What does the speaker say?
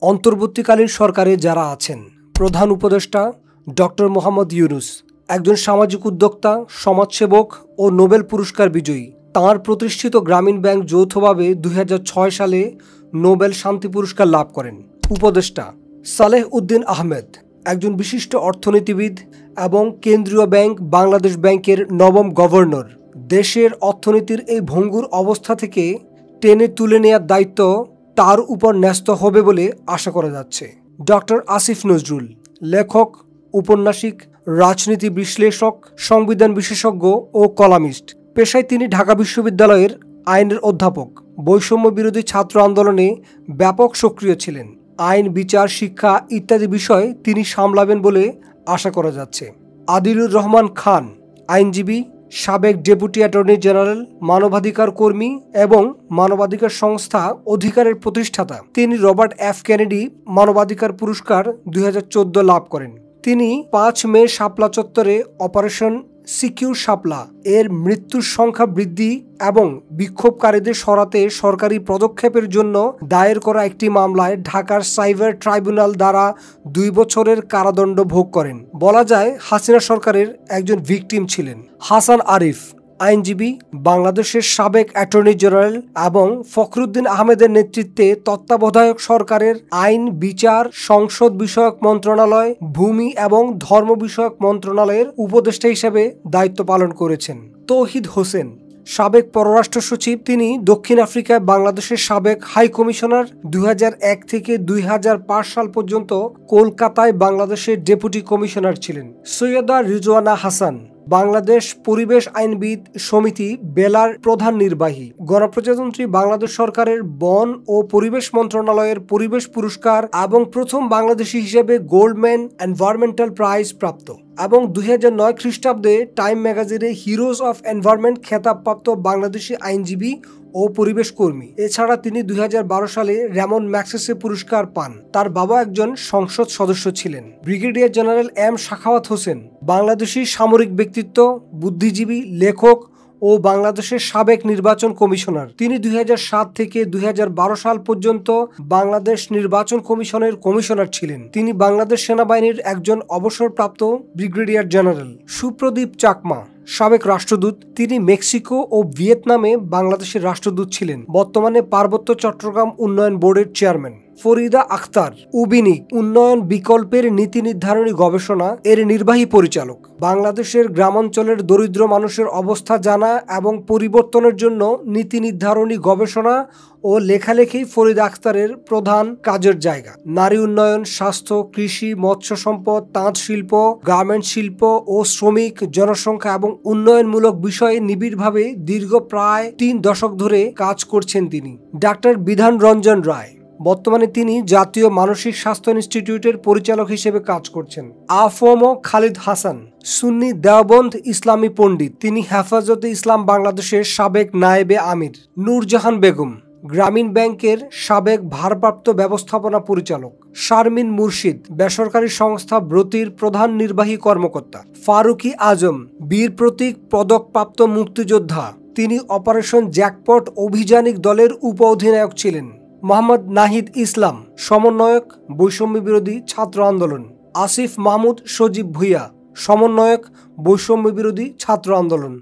অন্তর্বর্তীকালীন সরকারে যারা আছেন, প্রধান উপদেষ্টা ডক্টর মোহাম্মদ ইউনূস একজন সামাজিক উদ্যোক্তা, সমাজসেবক ও নোবেল পুরস্কার বিজয়ী। তাঁর প্রতিষ্ঠিত গ্রামীণ ব্যাংক যৌথভাবে 2006 সালে নোবেল শান্তি পুরস্কার লাভ করেন। উপদেষ্টা সালেহ উদ্দিন আহমেদ একজন বিশিষ্ট অর্থনীতিবিদ এবং কেন্দ্রীয় ব্যাংক বাংলাদেশ ব্যাংকের নবম গভর্নর। দেশের অর্থনীতির এই ভঙ্গুর অবস্থা থেকে টেনে তুলে নেওয়ার দায়িত্ব তার উপর ন্যস্ত হবে বলে আশা করা যাচ্ছে। ডক্টর আসিফ নজরুল লেখক, উপন্যাসিক, রাজনীতি বিশ্লেষক, সংবিধান বিশেষজ্ঞ ও কলামিস্ট। পেশায় তিনি ঢাকা বিশ্ববিদ্যালয়ের আইনের অধ্যাপক। বৈষম্য বিরোধী ছাত্র আন্দোলনে ব্যাপক সক্রিয় ছিলেন। আইন, বিচার, শিক্ষা ইত্যাদি বিষয় তিনি সামলাবেন বলে আশা করা যাচ্ছে। আদিলুর রহমান খান আইনজীবী, সাবেক ডেপুটি অ্যাটর্নি জেনারেল, মানবাধিকার কর্মী এবং মানবাধিকার সংস্থা অধিকারের প্রতিষ্ঠাতা। তিনি রবার্ট এফ কেনেডি মানবাধিকার পুরস্কার 2014 লাভ করেন। তিনি 5 মে শাপলা চত্বরে অপারেশন সিকিউর শাপলা এর মৃত্যুর সংখ্যা বৃদ্ধি এবং বিক্ষোভকারীদের সরাতে সরকারি পদক্ষেপের জন্য দায়ের করা একটি মামলায় ঢাকার সাইবার ট্রাইব্যুনাল দ্বারা 2 বছরের কারাদণ্ড ভোগ করেন। বলা যায় হাসিনা সরকারের একজন ভিকটিম ছিলেন। হাসান আরিফ আইনজীবী, বাংলাদেশের সাবেক অ্যাটর্নি জেনারেল এবং ফখরুদ্দিন আহমেদের নেতৃত্বে তত্ত্বাবধায়ক সরকারের আইন, বিচার, সংসদ বিষয়ক মন্ত্রণালয়, ভূমি এবং ধর্ম বিষয়ক মন্ত্রণালয়ের উপদেষ্টা হিসেবে দায়িত্ব পালন করেছেন। তৌহিদ হোসেন সাবেক পররাষ্ট্র সচিব। তিনি দক্ষিণ আফ্রিকায় বাংলাদেশের সাবেক হাই কমিশনার। 2001 থেকে 2005 সাল পর্যন্ত কলকাতায় বাংলাদেশের ডেপুটি কমিশনার ছিলেন। সৈয়দা রিজওয়ানা হাসান বাংলাদেশ পরিবেশ আইনবিদ সমিতি বেলার প্রধান নির্বাহী। গণপ্রজাতন্ত্রী বাংলাদেশ সরকারের বন ও পরিবেশ মন্ত্রণালয়ের পরিবেশ পুরস্কার এবং প্রথম বাংলাদেশি হিসেবে গোল্ডম্যান এনভায়রনমেন্টাল প্রাইজ প্রাপ্ত এবং 2009 খ্রিস্টাব্দে টাইম ম্যাগাজিনে হিরোজ অফ এনভায়রনমেন্ট খেতাবপ্রাপ্ত বাংলাদেশি আইনজীবী ও পরিবেশ কর্মী। এছাড়া তিনি 2012 সালে রেমন ম্যাগসেসে পুরস্কার পান। তার বাবা একজন সংসদ সদস্য ছিলেন। Brigadier general M Sakhawat Hossain Bangladeshi সামরিক ব্যক্তিত্ব, বুদ্ধিজীবী, লেখক ও বাংলাদেশের সাবেক নির্বাচন কমিশনার। তিনি 2007 থেকে 2012 সাল পর্যন্ত বাংলাদেশ নির্বাচন কমিশনের কমিশনার ছিলেন। তিনি বাংলাদেশ সেনাবাহিনীর একজন অবসরপ্রাপ্ত ব্রিগেডিয়ার জেনারেল। সুপ্রদীপ চাকমা সাবেক রাষ্ট্রদূত। তিনি মেক্সিকো ও ভিয়েতনামে বাংলাদেশের রাষ্ট্রদূত ছিলেন। বর্তমানে পার্বত্য চট্টগ্রাম উন্নয়ন বোর্ডের চেয়ারম্যান। ফরিদা আখতার উবিনিক উন্নয়ন বিকল্পের নীতি নির্ধারণী গবেষণা এর নির্বাহী পরিচালক। বাংলাদেশের গ্রামাঞ্চলের দরিদ্র মানুষের অবস্থা জানা এবং পরিবর্তনের জন্য নীতি নির্ধারণী গবেষণা ও লেখালেখি ফরিদা আখতারের প্রধান কাজের জায়গা। নারী উন্নয়ন, স্বাস্থ্য, কৃষি, মৎস্য সম্পদ, তাঁত শিল্প, গার্মেন্ট শিল্প ও শ্রমিক, জনসংখ্যা এবং উন্নয়নমূলক বিষয়ে নিবিড়ভাবে দীর্ঘ প্রায় 3 দশক ধরে কাজ করছেন তিনি। ডাক্তার বিধান রঞ্জন রায় বর্তমানে তিনি জাতীয় মানসিক স্বাস্থ্য ইনস্টিটিউটের পরিচালক হিসেবে কাজ করছেন। আফম খালিদ হাসান সুন্নি দেওবন্দ ইসলামী পণ্ডিত। তিনি হেফাজতে ইসলাম বাংলাদেশের সাবেক নায়েবে আমির। নূরজাহান বেগম গ্রামীণ ব্যাংকের সাবেক ভারপ্রাপ্ত ব্যবস্থাপনা পরিচালক। শারমিন মুর্শিদ বেসরকারি সংস্থা ব্রতির প্রধান নির্বাহী কর্মকর্তা। ফারুকি আজম বীর প্রতীক পদকপ্রাপ্ত মুক্তিযোদ্ধা। তিনি অপারেশন জ্যাকপট অভিযানিক দলের উপ অধিনায়ক ছিলেন। মোহাম্মদ নাহিদ ইসলাম সমন্বয়ক, বৈষম্য বিরোধী ছাত্র আন্দোলন। আসিফ মাহমুদ সজীব ভুইয়া সমন্বয়ক, বৈষম্য বিরোধী ছাত্র আন্দোলন।